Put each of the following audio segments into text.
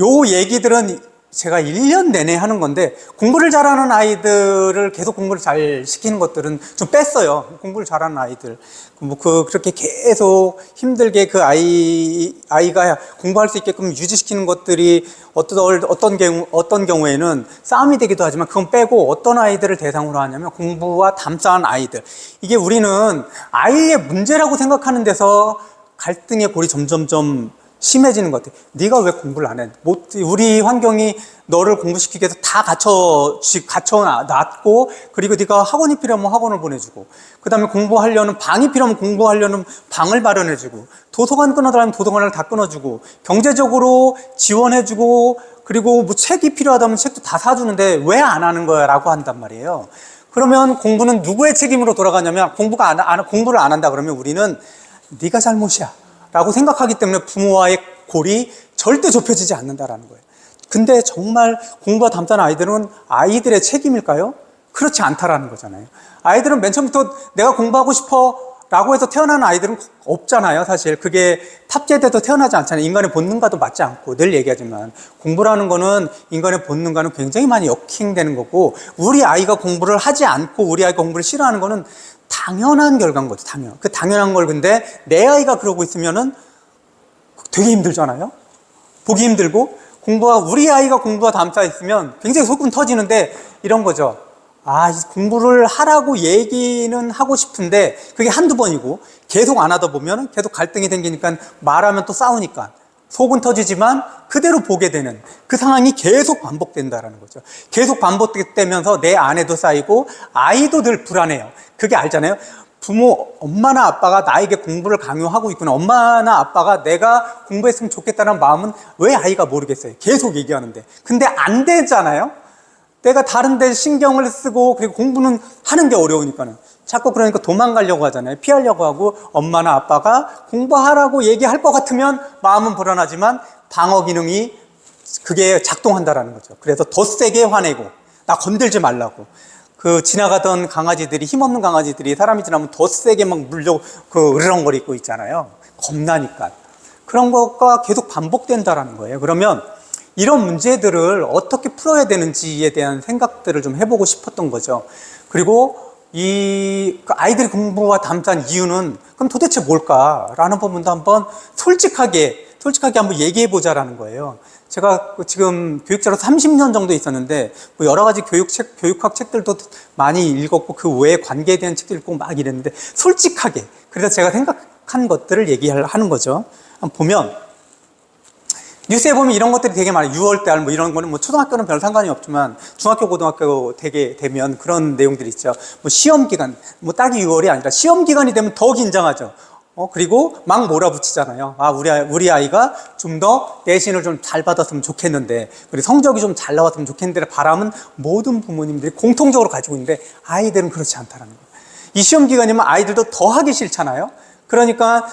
요 얘기들은 제가 1년 내내 하는 건데, 공부를 잘하는 아이들을 계속 공부를 잘 시키는 것들은 좀 뺐어요. 공부를 잘하는 아이들. 그렇게 계속 힘들게 그 아이가 공부할 수 있게끔 유지시키는 것들이 어떤 경우에는 싸움이 되기도 하지만, 그건 빼고 어떤 아이들을 대상으로 하냐면 공부와 담자한 아이들. 이게 우리는 아이의 문제라고 생각하는 데서 갈등의 골이 점점점 심해지는 것 같아. 네가 왜 공부를 안 해? 우리 환경이 너를 공부시키기 위해서 다 갖춰놨고, 그리고 네가 학원이 필요하면 학원을 보내주고, 그 다음에 공부하려는 방이 필요하면 공부하려는 방을 마련해주고, 도서관 끊어달라면 도서관을 다 끊어주고, 경제적으로 지원해주고, 그리고 뭐 책이 필요하다면 책도 다 사주는데 왜 안 하는 거야? 라고 한단 말이에요. 그러면 공부는 누구의 책임으로 돌아가냐면, 공부를 안 한다 그러면 우리는 네가 잘못이야 라고 생각하기 때문에 부모와의 골이 절대 좁혀지지 않는다라는 거예요. 근데 정말 공부가 담자는 아이들은 아이들의 책임일까요? 그렇지 않다라는 거잖아요. 아이들은 맨 처음부터 내가 공부하고 싶어 라고 해서 태어나는 아이들은 없잖아요. 사실 그게 탑재돼서 태어나지 않잖아요. 인간의 본능과도 맞지 않고, 늘 얘기하지만 공부라는 거는 인간의 본능과는 굉장히 많이 역행되는 거고, 우리 아이가 공부를 하지 않고 우리 아이가 공부를 싫어하는 거는 당연한 결과인 거죠. 당연한 걸. 근데 내 아이가 그러고 있으면은 되게 힘들잖아요. 보기 힘들고, 우리 아이가 공부가 담자 있으면 굉장히 속은 터지는데, 이런 거죠. 공부를 하라고 얘기는 하고 싶은데 그게 한두 번이고, 계속 안 하다 보면 계속 갈등이 생기니까, 말하면 또 싸우니까 속은 터지지만 그대로 보게 되는 그 상황이 계속 반복된다라는 거죠. 계속 반복되면서 내 안에도 쌓이고 아이도 늘 불안해요. 그게 알잖아요. 엄마나 아빠가 나에게 공부를 강요하고 있구나. 엄마나 아빠가 내가 공부했으면 좋겠다는 마음은 왜 아이가 모르겠어요. 계속 얘기하는데. 근데 안 되잖아요. 내가 다른 데 신경을 쓰고, 그리고 공부는 하는 게 어려우니까는. 자꾸 그러니까 도망가려고 하잖아요. 피하려고 하고, 엄마나 아빠가 공부하라고 얘기할 것 같으면 마음은 불안하지만 방어 기능이 그게 작동한다라는 거죠. 그래서 더 세게 화내고, 나 건들지 말라고. 지나가던 강아지들이, 힘없는 강아지들이 사람이 지나면 더 세게 막 으르렁거리고 있잖아요. 겁나니까. 그런 것과 계속 반복된다라는 거예요. 그러면 이런 문제들을 어떻게 풀어야 되는지에 대한 생각들을 좀 해보고 싶었던 거죠. 그리고 아이들이 공부와 담자한 이유는 그럼 도대체 뭘까라는 부분도 한번 솔직하게 한번 얘기해 보자라는 거예요. 제가 지금 교육자로서 30년 정도 있었는데, 여러 가지 교육학 책들도 많이 읽었고, 그 외에 관계에 대한 책도 읽고 막 이랬는데, 솔직하게, 그래서 제가 생각한 것들을 얘기하는 거죠. 한번 보면, 뉴스에 보면 이런 것들이 되게 많아요. 6월달 이런 거는 초등학교는 별 상관이 없지만 중학교, 고등학교 되게 되면 그런 내용들이 있죠. 시험 기간, 딱이 6월이 아니라 시험 기간이 되면 더 긴장하죠. 그리고 막 몰아붙이잖아요. 우리 아이가 좀 더 내신을 좀 잘 받았으면 좋겠는데, 그리고 성적이 좀 잘 나왔으면 좋겠는데, 바람은 모든 부모님들이 공통적으로 가지고 있는데, 아이들은 그렇지 않다는 거예요. 이 시험 기간이면 아이들도 더 하기 싫잖아요. 그러니까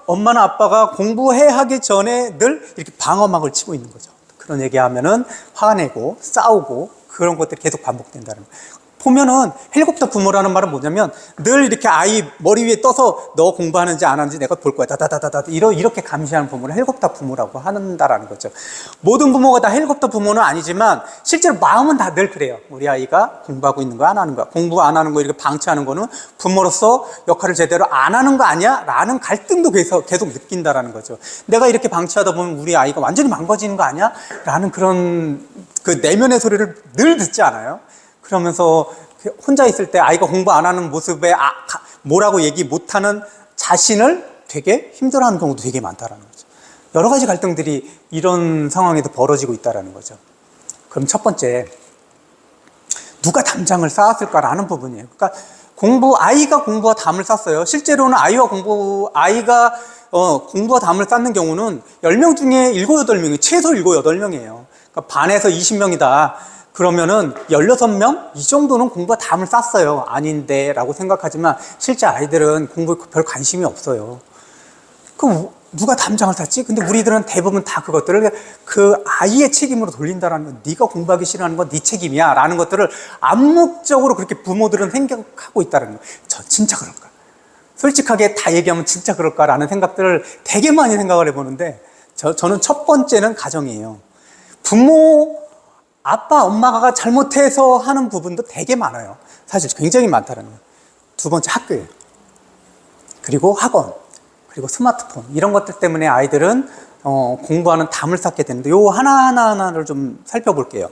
엄마나 아빠가 공부해 하기 전에 늘 이렇게 방어막을 치고 있는 거죠. 그런 얘기하면은 화내고 싸우고 그런 것들이 계속 반복된다는 거예요. 보면은 헬리콥터 부모라는 말은 뭐냐면, 늘 이렇게 아이 머리 위에 떠서 너 공부하는지 안 하는지 내가 볼 거야. 다다다다다 이렇게 감시하는 부모를 헬리콥터 부모라고 한다라는 거죠. 모든 부모가 다 헬리콥터 부모는 아니지만 실제로 마음은 다 늘 그래요. 우리 아이가 공부하고 있는 거야, 안 하는 거야. 공부 안 하는 거 이렇게 방치하는 거는 부모로서 역할을 제대로 안 하는 거 아니야? 라는 갈등도 계속 느낀다라는 거죠. 내가 이렇게 방치하다 보면 우리 아이가 완전히 망가지는 거 아니야? 라는 그런 내면의 소리를 늘 듣지 않아요? 그러면서 혼자 있을 때 아이가 공부 안 하는 모습에 뭐라고 얘기 못하는 자신을 되게 힘들어하는 경우도 되게 많다라는 거죠. 여러 가지 갈등들이 이런 상황에도 벌어지고 있다라는 거죠. 그럼 첫 번째, 누가 담장을 쌓았을까라는 부분이에요. 그러니까 아이가 공부와 담을 쌓았어요. 실제로는 아이가 공부와 담을 쌓는 경우는 10명 중에 7, 8명이, 최소 7, 8명이에요. 그러니까 반에서 20명이다. 그러면은 16명? 이 정도는 공부와 담을 쌓았어요. 아닌데 라고 생각하지만 실제 아이들은 공부에 별 관심이 없어요. 그럼 누가 담장을 쌓지? 근데 우리들은 대부분 다 그것들을 그 아이의 책임으로 돌린다라는 건, 네가 공부하기 싫어하는 건 네 책임이야 라는 것들을 암묵적으로 그렇게 부모들은 생각하고 있다는 거예요. 진짜 그럴까? 솔직하게 다 얘기하면 진짜 그럴까라는 생각들을 되게 많이 생각을 해보는데, 저는 첫 번째는 가정이에요. 부모, 아빠, 엄마가 잘못해서 하는 부분도 되게 많아요. 사실 굉장히 많다는 거예요. 두 번째 학교예요. 그리고 학원, 그리고 스마트폰 이런 것들 때문에 아이들은 공부하는 담을 쌓게 되는데 요 하나하나를 좀 살펴볼게요.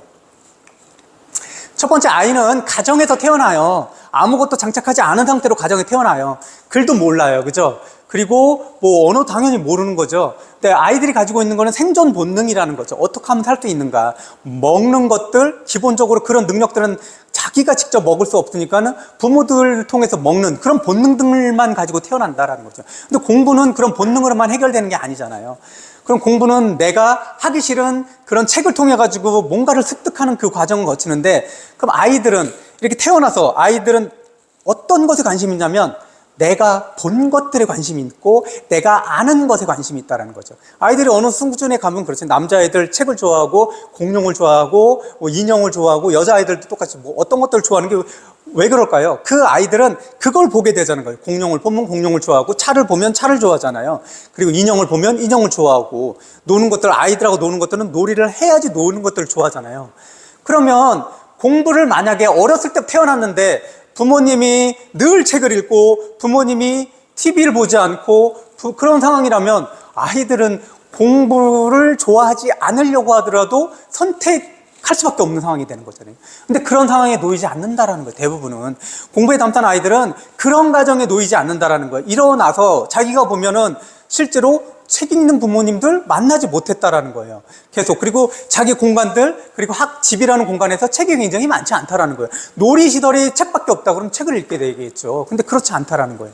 첫 번째, 아이는 가정에서 태어나요. 아무것도 장착하지 않은 상태로 가정에 태어나요. 글도 몰라요. 그죠? 그리고 뭐 언어 당연히 모르는 거죠. 근데 아이들이 가지고 있는 거는 생존 본능이라는 거죠. 어떻게 하면 살 수 있는가. 먹는 것들, 기본적으로 그런 능력들은 자기가 직접 먹을 수 없으니까는 부모들을 통해서 먹는 그런 본능들만 가지고 태어난다라는 거죠. 근데 공부는 그런 본능으로만 해결되는 게 아니잖아요. 그럼 공부는 내가 하기 싫은 그런 책을 통해 가지고 뭔가를 습득하는 그 과정을 거치는데, 그럼 아이들은 이렇게 태어나서 아이들은 어떤 것에 관심이 있냐면 내가 본 것들에 관심이 있고 내가 아는 것에 관심이 있다는 거죠. 아이들이 어느 수준에 가면 그렇죠. 남자아이들 책을 좋아하고 공룡을 좋아하고 뭐 인형을 좋아하고, 여자아이들도 똑같이 뭐 어떤 것들을 좋아하는 게 왜 그럴까요? 그 아이들은 그걸 보게 되자는 거예요. 공룡을 보면 공룡을 좋아하고, 차를 보면 차를 좋아하잖아요. 그리고 인형을 보면 인형을 좋아하고, 노는 것들, 아이들하고 노는 것들은 놀이를 해야지 노는 것들을 좋아하잖아요. 그러면 공부를 만약에 어렸을 때 태어났는데 부모님이 늘 책을 읽고 부모님이 TV를 보지 않고 그런 상황이라면 아이들은 공부를 좋아하지 않으려고 하더라도 선택할 수밖에 없는 상황이 되는 거잖아요. 근데 그런 상황에 놓이지 않는다라는 거예요. 대부분은 공부에 담탄 아이들은 그런 가정에 놓이지 않는다라는 거예요. 일어나서 자기가 보면은 실제로 책 읽는 부모님들 만나지 못했다라는 거예요. 계속. 그리고 자기 공간들, 그리고 집이라는 공간에서 책이 굉장히 많지 않다라는 거예요. 놀이시설이 책밖에 없다 그러면 책을 읽게 되겠죠. 근데 그렇지 않다라는 거예요.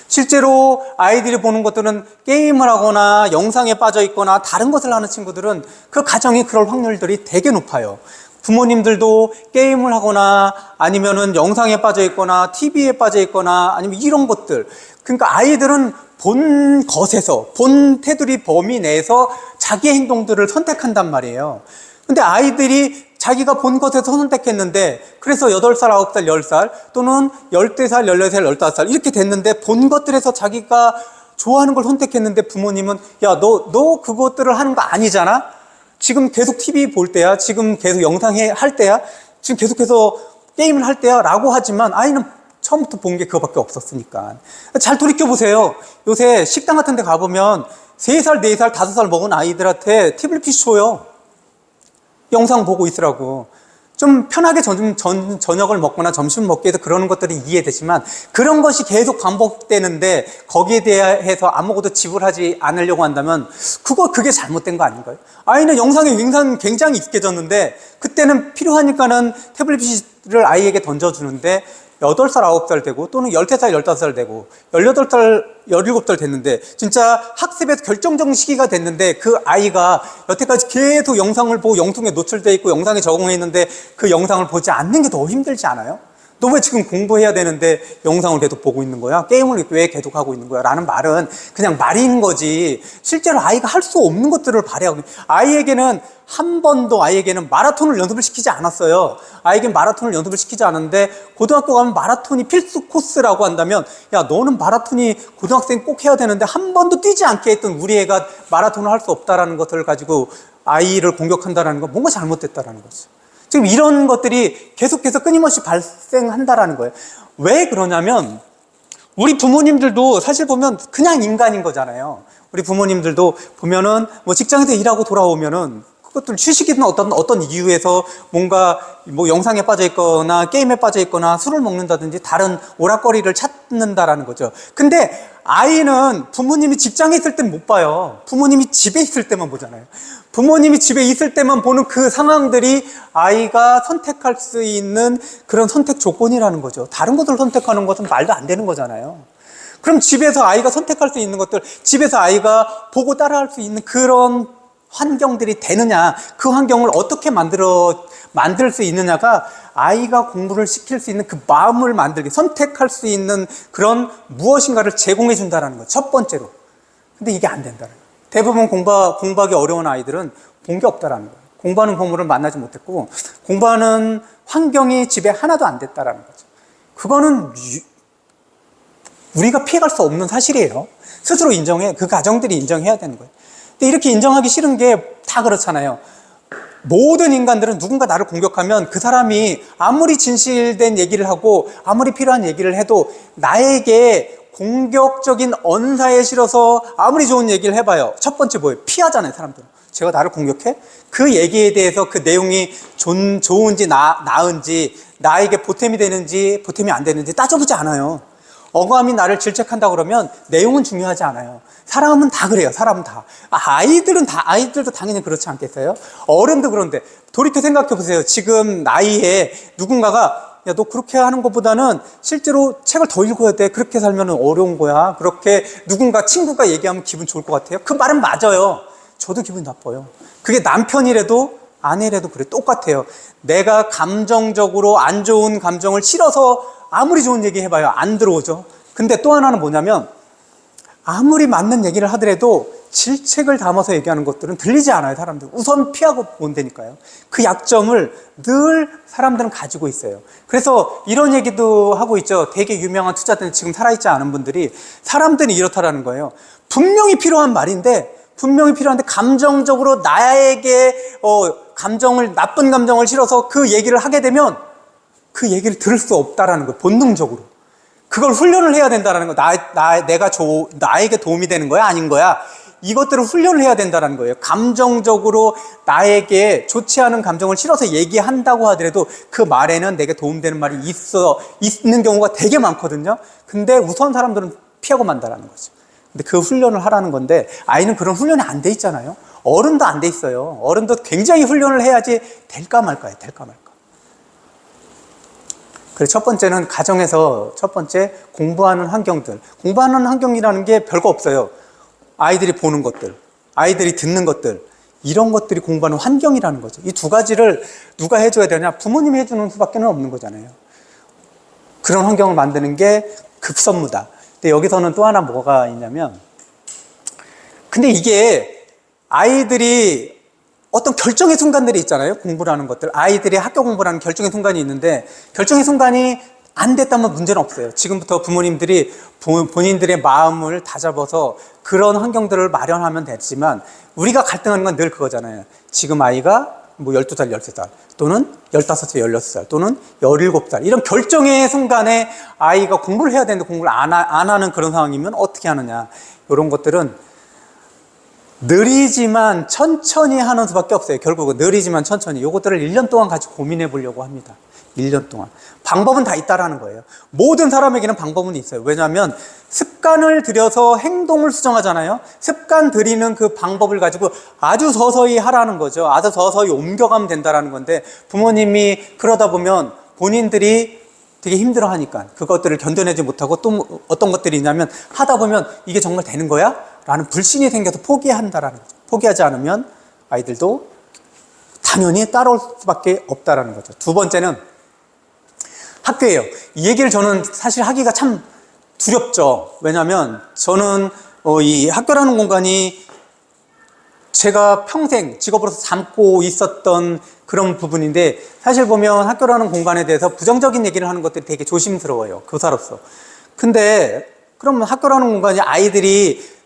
실제로 아이들이 보는 것들은 게임을 하거나 영상에 빠져 있거나 다른 것을 하는 친구들은 그 가정이 그럴 확률들이 되게 높아요. 부모님들도 게임을 하거나 아니면은 영상에 빠져 있거나 TV에 빠져 있거나 아니면 이런 것들. 그러니까 아이들은 본 것에서, 본 테두리 범위 내에서 자기의 행동들을 선택한단 말이에요. 근데 아이들이 자기가 본 것에서 선택했는데, 그래서 8살, 9살, 10살 또는 12살, 14살, 15살 이렇게 됐는데 본 것들에서 자기가 좋아하는 걸 선택했는데 부모님은 야, 너 그것들을 하는 거 아니잖아? 지금 계속 TV 볼 때야? 지금 계속 영상 할 때야? 지금 계속해서 게임을 할 때야? 라고 하지만 아이는 처음부터 본 게 그거밖에 없었으니까. 잘 돌이켜보세요. 요새 식당 같은 데 가보면 3살, 4살, 5살 먹은 아이들한테 태블릿 줘요. 영상 보고 있으라고. 좀 편하게 저녁을 먹거나 점심 먹기 위해서 그러는 것들이 이해되지만, 그런 것이 계속 반복되는데 거기에 대해서 아무것도 지불하지 않으려고 한다면 그게 잘못된 거 아닌가요? 아이는 영상에 굉장히 익숙해졌는데 그때는 필요하니까는 태블릿을 아이에게 던져주는데 8살, 9살 되고 또는 13살, 15살 되고 18살, 17살 됐는데 진짜 학습에서 결정적인 시기가 됐는데 그 아이가 여태까지 계속 영상을 보고 영통에 노출되어 있고 영상에 적응했는데 그 영상을 보지 않는 게 더 힘들지 않아요? 너 왜 지금 공부해야 되는데 영상을 계속 보고 있는 거야? 게임을 왜 계속 하고 있는 거야? 라는 말은 그냥 말인 거지, 실제로 아이가 할 수 없는 것들을 발휘하고, 아이에게는 한 번도 아이에게는 마라톤을 연습을 시키지 않았어요. 아이에게는 마라톤을 연습을 시키지 않았는데 고등학교 가면 마라톤이 필수 코스라고 한다면, 야, 너는 마라톤이 고등학생 꼭 해야 되는데 한 번도 뛰지 않게 했던 우리 애가 마라톤을 할 수 없다라는 것을 가지고 아이를 공격한다라는 건 뭔가 잘못됐다라는 거죠. 지금 이런 것들이 계속해서 끊임없이 발생한다라는 거예요. 왜 그러냐면 우리 부모님들도 사실 보면 그냥 인간인 거잖아요. 우리 부모님들도 보면은 뭐 직장에서 일하고 돌아오면은 그것들 휴식이든 어떤 이유에서 뭔가 뭐 영상에 빠져 있거나 게임에 빠져 있거나 술을 먹는다든지 다른 오락거리를 찾는다라는 거죠. 근데 아이는 부모님이 직장에 있을 땐 못 봐요. 부모님이 집에 있을 때만 보잖아요. 부모님이 집에 있을 때만 보는 그 상황들이 아이가 선택할 수 있는 그런 선택 조건이라는 거죠. 다른 것을 선택하는 것은 말도 안 되는 거잖아요. 그럼 집에서 아이가 선택할 수 있는 것들, 집에서 아이가 보고 따라할 수 있는 그런 환경들이 되느냐, 그 환경을 어떻게 만들 수 있느냐가 아이가 공부를 시킬 수 있는 그 마음을 만들게, 선택할 수 있는 그런 무엇인가를 제공해 준다는 거예요. 첫 번째로. 근데 이게 안 된다는 거예요. 대부분 공부하기 어려운 아이들은 본 게 없다라는 거예요. 공부하는 부모를 만나지 못했고 공부하는 환경이 집에 하나도 안 됐다라는 거죠. 그거는 우리가 피해갈 수 없는 사실이에요. 스스로 그 가정들이 인정해야 되는 거예요. 근데 이렇게 인정하기 싫은 게 다 그렇잖아요. 모든 인간들은 누군가 나를 공격하면 그 사람이 아무리 진실된 얘기를 하고 아무리 필요한 얘기를 해도 나에게 공격적인 언사에 실어서 아무리 좋은 얘기를 해봐요. 첫 번째 뭐예요? 피하잖아요, 사람들은. 제가 나를 공격해? 그 얘기에 대해서 그 내용이 좋은지 나은지, 나에게 보탬이 되는지 보탬이 안 되는지 따져보지 않아요. 어감이 나를 질책한다 그러면 내용은 중요하지 않아요. 사람은 다 그래요. 사람은 다. 아이들도 당연히 그렇지 않겠어요? 어른도 그런데 돌이켜 생각해 보세요. 지금 나이에 누군가가 야, 너 그렇게 하는 것보다는 실제로 책을 더 읽어야 돼. 그렇게 살면 어려운 거야. 그렇게 누군가 친구가 얘기하면 기분 좋을 것 같아요. 그 말은 맞아요. 저도 기분이 나빠요. 그게 남편이라도 아내라도 그래. 똑같아요. 내가 감정적으로 안 좋은 감정을 실어서 아무리 좋은 얘기 해봐요. 안 들어오죠. 근데 또 하나는 뭐냐면 아무리 맞는 얘기를 하더라도 질책을 담아서 얘기하는 것들은 들리지 않아요, 사람들. 우선 피하고 본다니까요. 그 약점을 늘 사람들은 가지고 있어요. 그래서 이런 얘기도 하고 있죠. 되게 유명한 투자자들 지금 살아있지 않은 분들이 사람들이 이렇다라는 거예요. 분명히 필요한 말인데 분명히 필요한데 감정적으로 나에게 나쁜 감정을 실어서 그 얘기를 하게 되면 그 얘기를 들을 수 없다라는 거예요. 본능적으로. 그걸 훈련을 해야 된다는 거. 나에게 도움이 되는 거야? 아닌 거야? 이것들을 훈련을 해야 된다는 거예요. 감정적으로 나에게 좋지 않은 감정을 실어서 얘기한다고 하더라도 그 말에는 내게 도움되는 말이 있는 경우가 되게 많거든요. 근데 우선 사람들은 피하고 만다라는 거죠. 근데 그 훈련을 하라는 건데 아이는 그런 훈련이 안 돼 있잖아요. 어른도 안 돼 있어요. 어른도 굉장히 훈련을 해야지 될까 말까요. 될까 말까. 그래서 첫 번째는 가정에서 첫 번째 공부하는 환경들. 공부하는 환경이라는 게 별거 없어요. 아이들이 보는 것들, 아이들이 듣는 것들, 이런 것들이 공부하는 환경이라는 거죠. 이 두 가지를 누가 해줘야 되냐? 부모님이 해주는 수밖에 없는 거잖아요. 그런 환경을 만드는 게 급선무다. 근데 여기서는 또 하나 뭐가 있냐면, 근데 이게 아이들이 어떤 결정의 순간들이 있잖아요. 공부를 하는 것들. 아이들이 학교 공부를 하는 결정의 순간이 있는데 결정의 순간이 안 됐다면 문제는 없어요. 지금부터 부모님들이 본인들의 마음을 다잡아서 그런 환경들을 마련하면 됐지만 우리가 갈등하는 건 늘 그거잖아요. 지금 아이가 뭐 12살, 13살 또는 15살, 16살 또는 17살 이런 결정의 순간에 아이가 공부를 해야 되는데 공부를 안 하는 그런 상황이면 어떻게 하느냐. 이런 것들은 느리지만 천천히 하는 수밖에 없어요. 결국은 느리지만 천천히. 이것들을 1년 동안 같이 고민해 보려고 합니다. 1년 동안. 방법은 다 있다라는 거예요. 모든 사람에게는 방법은 있어요. 왜냐하면 습관을 들여서 행동을 수정하잖아요. 습관 들이는 그 방법을 가지고 아주 서서히 하라는 거죠. 아주 서서히 옮겨가면 된다라는 건데 부모님이 그러다 보면 본인들이 되게 힘들어 하니까 그것들을 견뎌내지 못하고 또 어떤 것들이 있냐면 하다 보면 이게 정말 되는 거야? 라는 불신이 생겨서 포기한다라는 거죠. 포기하지 않으면 아이들도 당연히 따라올 수밖에 없다라는 거죠. 두 번째는 학교예요. 이 얘기를 저는 사실 하기가 참 두렵죠. 왜냐하면 저는 이 학교라는 공간이 제가 평생 직업으로서 담고 있었던 그런 부분인데 사실 보면 학교라는 공간에 대해서 부정적인 얘기를 하는 것들이 되게 조심스러워요. 교사로서. 근데 그러면 학교라는 공간이 아이들이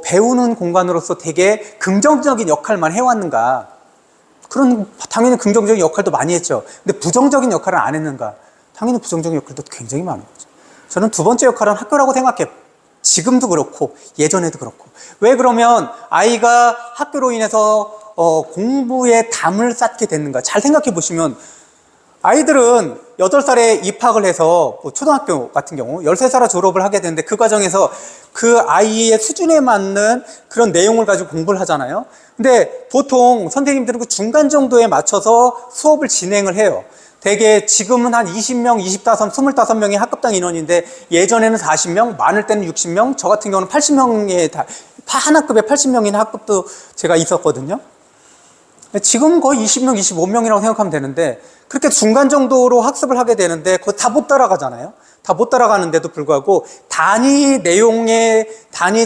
배우는 공간으로서 되게 긍정적인 역할만 해왔는가? 그런 당연히 긍정적인 역할도 많이 했죠. 근데 부정적인 역할은 안 했는가? 당연히 부정적인 역할도 굉장히 많은 거죠. 저는 두 번째 역할은 학교라고 생각해요. 지금도 그렇고 예전에도 그렇고. 왜 그러면 아이가 학교로 인해서 공부에 담을 쌓게 됐는가? 잘 생각해 보시면 아이들은 8살에 입학을 해서 초등학교 같은 경우 13살에 졸업을 하게 되는데 그 과정에서 그 아이의 수준에 맞는 그런 내용을 가지고 공부를 하잖아요. 근데 보통 선생님들은 그 중간 정도에 맞춰서 수업을 진행을 해요. 대개 지금은 한 20명, 25명이 학급당 인원인데 예전에는 40명, 많을 때는 60명, 저 같은 경우는 80명에 한 학급에 80명인 학급도 제가 있었거든요. 지금 거의 20명, 25명이라고 생각하면 되는데 그렇게 중간 정도로 학습을 하게 되는데 그거 다 못 따라가잖아요. 다 못 따라가는데도 불구하고 단위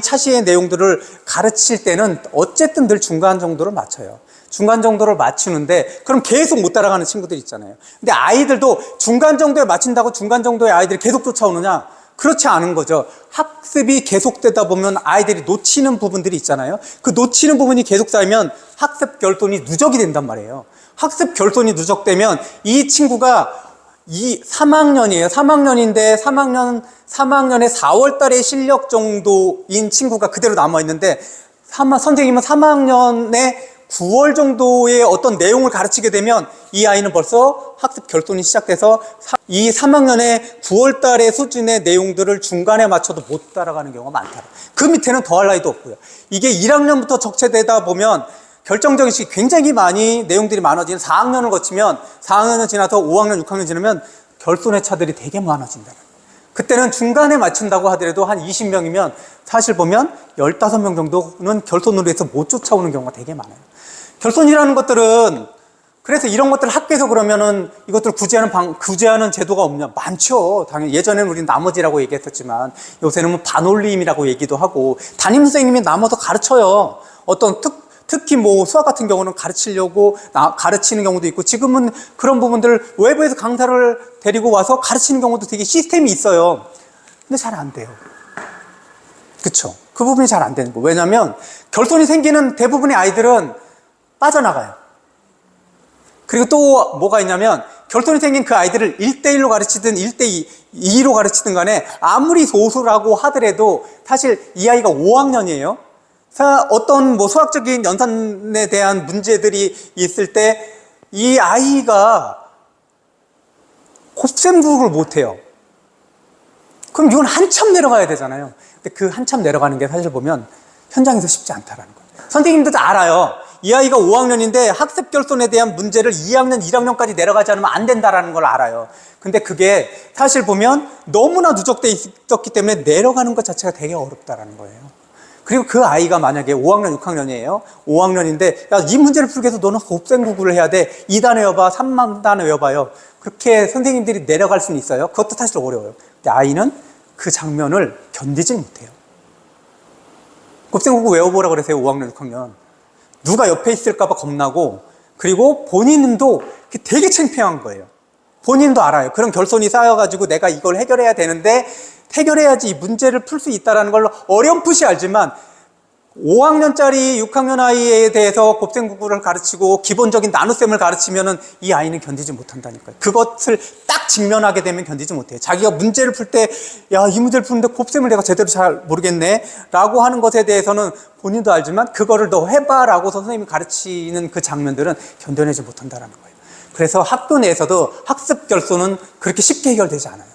차시의 내용들을 가르칠 때는 어쨌든 늘 중간 정도를 맞춰요. 중간 정도를 맞추는데 그럼 계속 못 따라가는 친구들 있잖아요. 근데 아이들도 중간 정도에 맞춘다고 중간 정도의 아이들이 계속 쫓아오느냐? 그렇지 않은 거죠. 학습이 계속되다 보면 아이들이 놓치는 부분들이 있잖아요. 그 놓치는 부분이 계속 쌓이면 학습 결손이 누적이 된단 말이에요. 학습 결손이 누적되면 이 친구가 3학년이에요. 3학년인데 3학년의 4월 달의 실력 정도인 친구가 그대로 남아있는데 선생님은 3학년에 9월 정도의 어떤 내용을 가르치게 되면 이 아이는 벌써 학습 결손이 시작돼서 이 3학년의 9월 달의 수준의 내용들을 중간에 맞춰도 못 따라가는 경우가 많다. 그 밑에는 더할 나위도 없고요. 이게 1학년부터 적체되다 보면 결정적인 시기 굉장히 많이 내용들이 많아지는 4학년을 거치면 4학년을 지나서 5학년, 6학년 지나면 결손의 차들이 되게 많아진다. 그때는 중간에 맞춘다고 하더라도 한 20명이면 사실 보면 15명 정도는 결손으로 해서 못 쫓아오는 경우가 되게 많아요. 결손이라는 것들은 그래서 이런 것들을 학교에서 그러면은 이것들을 구제하는 제도가 없냐? 많죠. 당연히 예전에는 우리는 나머지라고 얘기했었지만 요새는 뭐 반올림이라고 얘기도 하고 담임 선생님이 남아서 가르쳐요. 어떤 특히 뭐 수학 같은 경우는 가르치려고 가르치는 경우도 있고 지금은 그런 부분들을 외부에서 강사를 데리고 와서 가르치는 경우도 되게 시스템이 있어요. 근데 잘 안 돼요. 그쵸? 그 부분이 잘 안 되는 거. 왜냐면 결손이 생기는 대부분의 아이들은 빠져나가요. 그리고 또 뭐가 있냐면 결손이 생긴 그 아이들을 1대1로 가르치든 1대2로 가르치든 간에 아무리 소수라고 하더라도 사실 이 아이가 5학년이에요. 어떤 뭐 수학적인 연산에 대한 문제들이 있을 때 이 아이가 곱셈국을 못해요. 그럼 이건 한참 내려가야 되잖아요. 근데 그 한참 내려가는 게 사실 보면 현장에서 쉽지 않다라는 거예요. 선생님들도 알아요. 이 아이가 5학년인데 학습 결손에 대한 문제를 2학년, 1학년까지 내려가지 않으면 안 된다라는 걸 알아요. 근데 그게 사실 보면 너무나 누적돼 있었기 때문에 내려가는 것 자체가 되게 어렵다라는 거예요. 그리고 그 아이가 만약에 5학년, 6학년이에요. 5학년인데 야, 이 문제를 풀기 위해서 너는 곱셈구구를 해야 돼. 2단 외워봐, 3단 외워봐요. 그렇게 선생님들이 내려갈 수는 있어요. 그것도 사실 어려워요. 근데 아이는 그 장면을 견디질 못해요. 곱셈구구 외워보라 그러세요. 5학년, 6학년. 누가 옆에 있을까봐 겁나고 그리고 본인도 되게 창피한 거예요. 본인도 알아요. 그런 결손이 쌓여가지고 내가 이걸 해결해야 되는데 해결해야지 이 문제를 풀 수 있다는 걸 어렴풋이 알지만 5학년짜리 6학년 아이에 대해서 곱셈구구를 가르치고 기본적인 나눗셈을 가르치면은 이 아이는 견디지 못한다니까요. 그것을 딱 직면하게 되면 견디지 못해요. 자기가 문제를 풀 때 야, 이 문제를 푸는데 곱셈을 내가 제대로 잘 모르겠네 라고 하는 것에 대해서는 본인도 알지만 그거를 너 해봐 라고 선생님이 가르치는 그 장면들은 견뎌내지 못한다는 거예요. 그래서 학교 내에서도 학습 결손은 그렇게 쉽게 해결되지 않아요.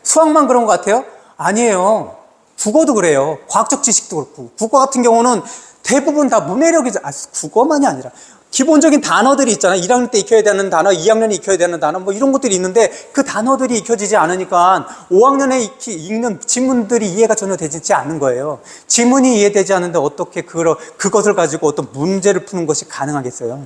수학만 그런 것 같아요? 아니에요. 국어도 그래요. 과학적 지식도 그렇고. 국어 같은 경우는 대부분 다 문해력이죠. 국어만이 아니라 기본적인 단어들이 있잖아요. 1학년 때 익혀야 되는 단어, 2학년에 익혀야 되는 단어, 뭐 이런 것들이 있는데 그 단어들이 익혀지지 않으니까 5학년에 읽는 지문들이 이해가 전혀 되지 않는 거예요. 지문이 이해되지 않는데 어떻게 그것을 가지고 어떤 문제를 푸는 것이 가능하겠어요?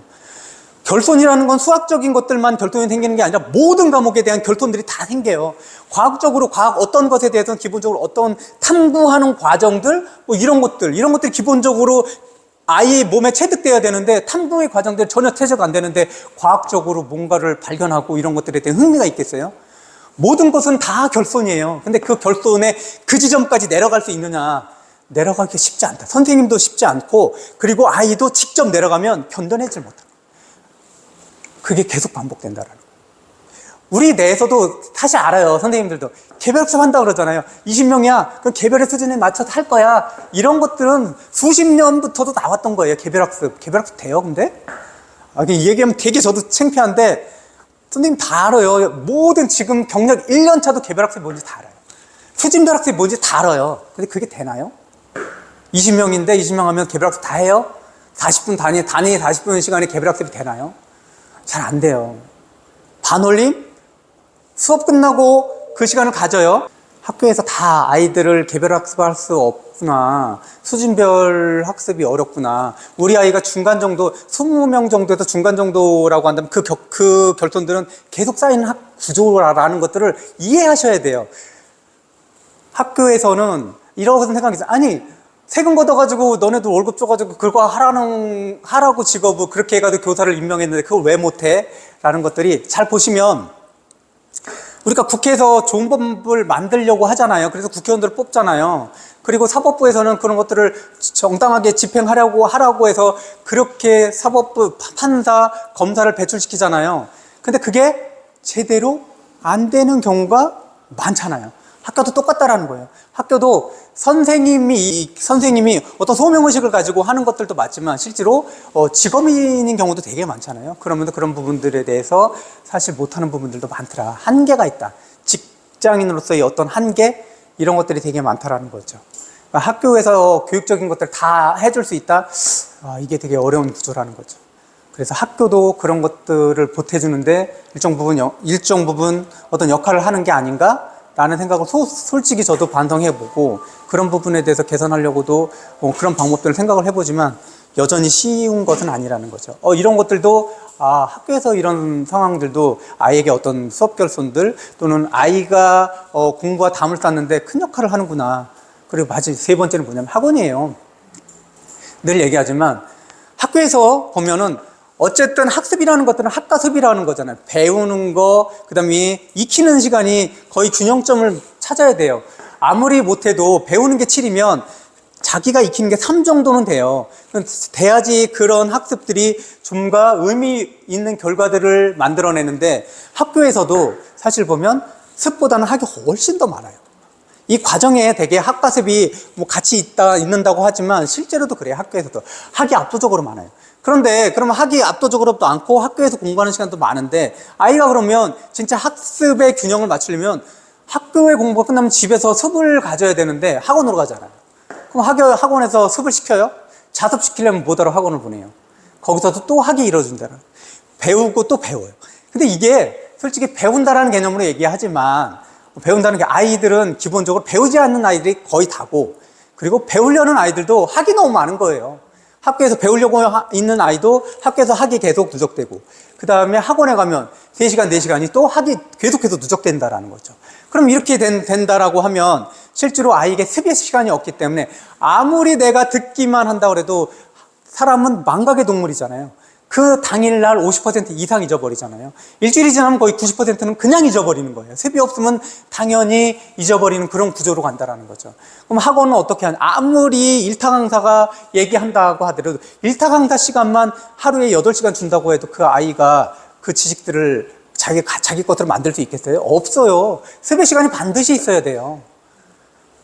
결손이라는 건 수학적인 것들만 결손이 생기는 게 아니라 모든 과목에 대한 결손들이 다 생겨요. 과학적으로 어떤 것에 대해서는 기본적으로 어떤 탐구하는 과정들, 뭐 이런 것들이 기본적으로 아이의 몸에 체득돼야 되는데 탐구의 과정들이 전혀 체득 안 되는데 과학적으로 뭔가를 발견하고 이런 것들에 대한 흥미가 있겠어요? 모든 것은 다 결손이에요. 근데 그 결손에 그 지점까지 내려갈 수 있느냐? 내려가기 쉽지 않다. 선생님도 쉽지 않고 그리고 아이도 직접 내려가면 견뎌내질 못합니다. 그게 계속 반복된다라는 거예요. 우리 내에서도 사실 알아요. 선생님들도 개별학습 한다고 그러잖아요. 20명이야. 그럼 개별의 수준에 맞춰서 할 거야. 이런 것들은 수십 년부터도 나왔던 거예요. 개별학습 돼요 근데? 이 얘기하면 되게 저도 창피한데 선생님 다 알아요. 모든 지금 경력 1년 차도 개별학습이 뭔지 다 알아요. 수준별학습이 뭔지 다 알아요. 근데 그게 되나요? 20명인데 20명 하면 개별학습 다 해요? 40분 단위 40분 시간에 개별학습이 되나요? 잘 안 돼요. 반올림? 수업 끝나고 그 시간을 가져요. 학교에서 다 아이들을 개별 학습할 수 없구나. 수준별 학습이 어렵구나. 우리 아이가 중간 정도, 20명 정도에서 중간 정도라고 한다면 그 결손들은 계속 쌓이는 학 구조라는 것들을 이해하셔야 돼요. 학교에서는 이러고 생각이 있어요. 아니, 세금 걷어가지고 너네들 월급 줘가지고 그거 하라고 직업을 그렇게 해가지고 교사를 임명했는데 그걸 왜 못해? 라는 것들이 잘 보시면 우리가 국회에서 좋은 법을 만들려고 하잖아요. 그래서 국회의원들을 뽑잖아요. 그리고 사법부에서는 그런 것들을 정당하게 하라고 해서 그렇게 사법부 판사, 검사를 배출시키잖아요. 근데 그게 제대로 안 되는 경우가 많잖아요. 학교도 똑같다라는 거예요. 학교도 선생님이 어떤 소명의식을 가지고 하는 것들도 맞지만 실제로 직업인인 경우도 되게 많잖아요. 그러면 그런 부분들에 대해서 사실 못하는 부분들도 많더라. 한계가 있다. 직장인으로서의 어떤 한계 이런 것들이 되게 많다라는 거죠. 그러니까 학교에서 교육적인 것들 다 해줄 수 있다. 이게 되게 어려운 구조라는 거죠. 그래서 학교도 그런 것들을 보태주는데 일정 부분 어떤 역할을 하는 게 아닌가? 라는 생각을 솔직히 저도 반성해보고 그런 부분에 대해서 개선하려고도 그런 방법들을 생각을 해보지만 여전히 쉬운 것은 아니라는 거죠. 이런 것들도 학교에서 이런 상황들도 아이에게 어떤 수업 결손들 또는 아이가 공부와 담을 쌓는데 큰 역할을 하는구나. 그리고 세 번째는 뭐냐면 학원이에요. 늘 얘기하지만 학교에서 보면은 어쨌든 학습이라는 것들은 학과습이라는 거잖아요. 배우는 거, 그 다음에 익히는 시간이 거의 균형점을 찾아야 돼요. 아무리 못해도 배우는 게 7이면 자기가 익히는 게 3 정도는 돼요. 돼야지 그런 학습들이 좀가 의미 있는 결과들을 만들어내는데 학교에서도 사실 보면 습보다는 학이 훨씬 더 많아요. 이 과정에 되게 학과습이 같이 있는다고 하지만 실제로도 그래요. 학교에서도 학이 압도적으로 많아요. 그런데 그러면 학이 압도적으로 많고 학교에서 공부하는 시간도 많은데 아이가 그러면 진짜 학습의 균형을 맞추려면 학교의 공부가 끝나면 집에서 습을 가져야 되는데 학원으로 가잖아요. 그럼 학원에서 습을 시켜요? 자습시키려면 뭐하러 학원을 보내요? 거기서도 또 학이 이루어진다는 배우고 또 배워요. 근데 이게 솔직히 배운다라는 개념으로 얘기하지만 배운다는 게 아이들은 기본적으로 배우지 않는 아이들이 거의 다고 그리고 배우려는 아이들도 학이 너무 많은 거예요. 학교에서 배우려고 있는 아이도 학교에서 학이 계속 누적되고 그 다음에 학원에 가면 3시간, 4시간이 또 학이 계속해서 누적된다라는 거죠. 그럼 이렇게 된다라고 하면 실제로 아이에게 습의 시간이 없기 때문에 아무리 내가 듣기만 한다고 해도 사람은 망각의 동물이잖아요. 그 당일날 50% 이상 잊어버리잖아요. 일주일이 지나면 거의 90%는 그냥 잊어버리는 거예요. 습이 없으면 당연히 잊어버리는 그런 구조로 간다라는 거죠. 그럼 학원은 어떻게 하냐? 아무리 일타 강사가 얘기한다고 하더라도 일타 강사 시간만 하루에 8시간 준다고 해도 그 아이가 그 지식들을 자기 것으로 만들 수 있겠어요? 없어요. 습의 시간이 반드시 있어야 돼요.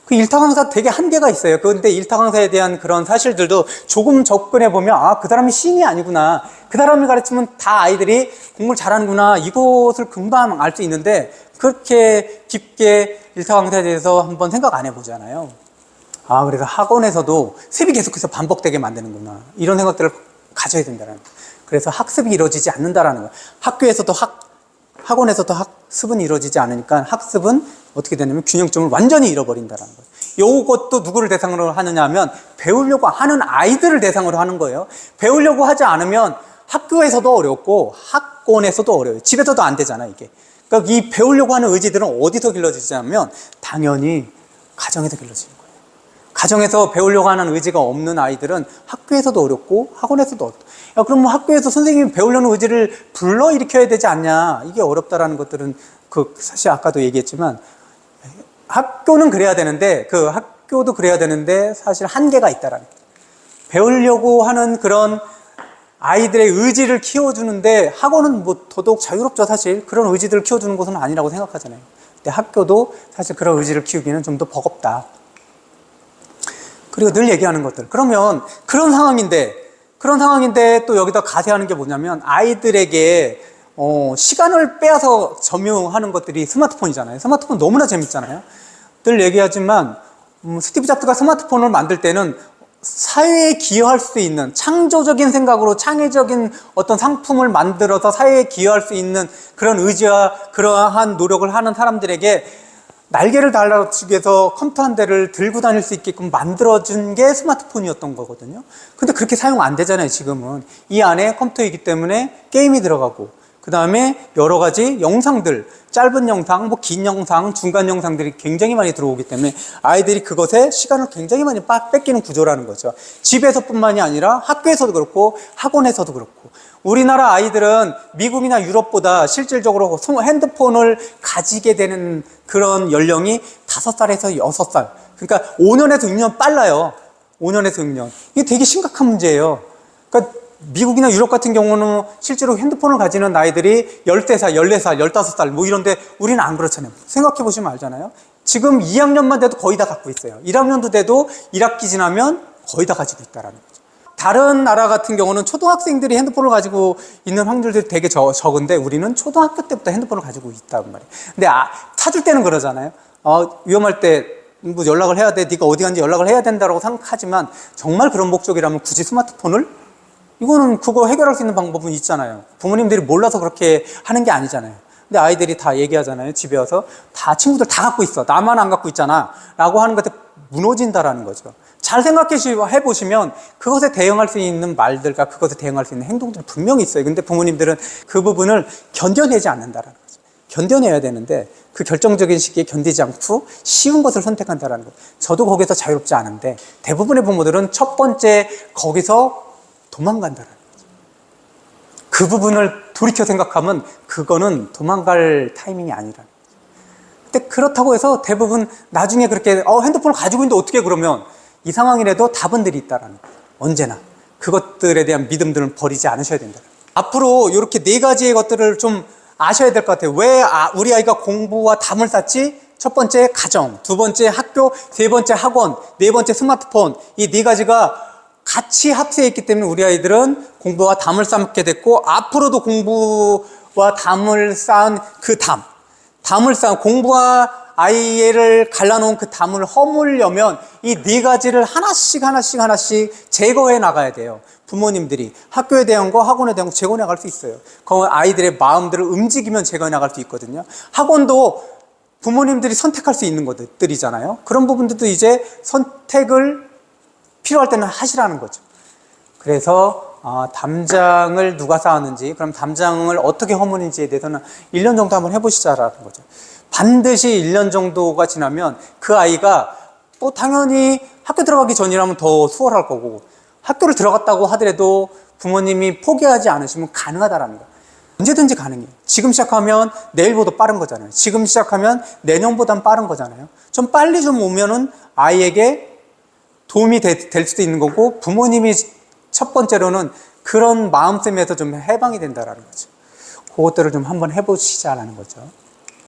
그 일타 강사 되게 한계가 있어요. 그런데 일타 강사에 대한 그런 사실들도 조금 접근해보면 그 사람이 신이 아니구나. 그 사람이 가르치면 다 아이들이 공부를 잘하는구나. 이것을 금방 알 수 있는데 그렇게 깊게 일타 강사에 대해서 한번 생각 안 해보잖아요. 그래서 학원에서도 습이 계속해서 반복되게 만드는구나. 이런 생각들을 가져야 된다는 거예요. 그래서 학습이 이루어지지 않는다라는 거예요. 학교에서도 학원에서도 학습은 이루어지지 않으니까 학습은 어떻게 되냐면 균형점을 완전히 잃어버린다는 거예요. 이것도 누구를 대상으로 하느냐 하면 배우려고 하는 아이들을 대상으로 하는 거예요. 배우려고 하지 않으면 학교에서도 어렵고 학원에서도 어려워요. 집에서도 안 되잖아 이게. 그러니까 이 배우려고 하는 의지들은 어디서 길러지냐면 당연히 가정에서 길러지는 거예요. 가정에서 배우려고 하는 의지가 없는 아이들은 학교에서도 어렵고 학원에서도 어렵고 그럼 학교에서 선생님이 배우려는 의지를 불러일으켜야 되지 않냐. 이게 어렵다라는 것들은 사실 아까도 얘기했지만 학교는 그래야 되는데 학교도 그래야 되는데 사실 한계가 있다라는 거예요. 배우려고 하는 그런 아이들의 의지를 키워주는데 학원은 더더욱 자유롭죠. 사실 그런 의지들을 키워주는 곳은 아니라고 생각하잖아요. 근데 학교도 사실 그런 의지를 키우기는 좀 더 버겁다. 그리고 늘 얘기하는 것들. 그러면 그런 상황인데 또 여기다 가세하는 게 뭐냐면 아이들에게 시간을 빼앗아 점유하는 것들이 스마트폰이잖아요. 스마트폰 너무나 재밌잖아요. 늘 얘기하지만 스티브 잡스가 스마트폰을 만들 때는 사회에 기여할 수 있는 창조적인 생각으로 창의적인 어떤 상품을 만들어서 사회에 기여할 수 있는 그런 의지와 그러한 노력을 하는 사람들에게 날개를 달아주기 위해서 컴퓨터 한 대를 들고 다닐 수 있게끔 만들어준 게 스마트폰이었던 거거든요. 근데 그렇게 사용 안 되잖아요, 지금은. 이 안에 컴퓨터이기 때문에 게임이 들어가고, 그 다음에 여러 가지 영상들, 짧은 영상, 뭐 긴 영상, 중간 영상들이 굉장히 많이 들어오기 때문에 아이들이 그것에 시간을 굉장히 많이 뺏기는 구조라는 거죠. 집에서뿐만이 아니라 학교에서도 그렇고 학원에서도 그렇고. 우리나라 아이들은 미국이나 유럽보다 실질적으로 핸드폰을 가지게 되는 그런 연령이 5살에서 6살. 그러니까 5년에서 6년 빨라요. 5년에서 6년. 이게 되게 심각한 문제예요. 그러니까 미국이나 유럽 같은 경우는 실제로 핸드폰을 가지는 아이들이 13살, 14살, 15살 뭐 이런데 우리는 안 그렇잖아요. 생각해 보시면 알잖아요. 지금 2학년만 돼도 거의 다 갖고 있어요. 1학년도 돼도 1학기 지나면 거의 다 가지고 있다라는 거죠. 다른 나라 같은 경우는 초등학생들이 핸드폰을 가지고 있는 확률들이 되게 적은데 우리는 초등학교 때부터 핸드폰을 가지고 있단 말이에요. 근데 찾을 때는 그러잖아요. 위험할 때 뭐 연락을 해야 돼. 네가 어디 간지 연락을 해야 된다라고 생각하지만 정말 그런 목적이라면 굳이 스마트폰을 이거는 그거 해결할 수 있는 방법은 있잖아요. 부모님들이 몰라서 그렇게 하는 게 아니잖아요. 근데 아이들이 다 얘기하잖아요. 집에 와서 다 친구들 다 갖고 있어. 나만 안 갖고 있잖아. 라고 하는 것에 무너진다라는 거죠. 잘 생각해 보시면 그것에 대응할 수 있는 말들과 그것에 대응할 수 있는 행동들이 분명히 있어요. 근데 부모님들은 그 부분을 견뎌내지 않는다라는 거죠. 견뎌내야 되는데 그 결정적인 시기에 견디지 않고 쉬운 것을 선택한다라는 거죠. 저도 거기서 자유롭지 않은데 대부분의 부모들은 첫 번째 거기서 도망간다라는 거죠. 그 부분을 돌이켜 생각하면 그거는 도망갈 타이밍이 아니라는 거죠. 근데 그렇다고 해서 대부분 나중에 그렇게 핸드폰을 가지고 있는데 어떻게 그러면 이 상황이라도 답은들이 있다라는 거예요. 언제나 그것들에 대한 믿음들은 버리지 않으셔야 된다. 앞으로 이렇게 4가지의 것들을 좀 아셔야 될 것 같아요. 왜 우리 아이가 공부와 담을 쌓지? 첫 번째 가정, 두 번째 학교, 세 번째 학원, 네 번째 스마트폰. 이 4가지가 같이 합세해 있기 때문에 우리 아이들은 공부와 담을 쌓게 됐고 앞으로도 공부와 담을 쌓은 그 담을 쌓은 공부와 아이를 갈라놓은 그 담을 허물려면 이 4가지를 하나씩 제거해 나가야 돼요. 부모님들이 학교에 대한 거, 학원에 대한 거 제거해 나갈 수 있어요. 그 아이들의 마음들을 움직이면 제거해 나갈 수 있거든요. 학원도 부모님들이 선택할 수 있는 것들이잖아요. 그런 부분들도 이제 선택을 필요할 때는 하시라는 거죠. 그래서 담장을 누가 쌓았는지, 그럼 담장을 어떻게 허무는지에 대해서는 1년 정도 한번 해보시자라는 거죠. 반드시 1년 정도가 지나면 그 아이가 뭐 당연히 학교 들어가기 전이라면 더 수월할 거고 학교를 들어갔다고 하더라도 부모님이 포기하지 않으시면 가능하다라는 거예요. 언제든지 가능해요. 지금 시작하면 내일보다 빠른 거잖아요. 지금 시작하면 내년보단 빠른 거잖아요. 좀 빨리 좀 오면은 아이에게 도움이 될 수도 있는 거고 부모님이 첫 번째로는 그런 마음씀에서 좀 해방이 된다라는 거죠. 그것들을 좀 한번 해보시자라는 거죠.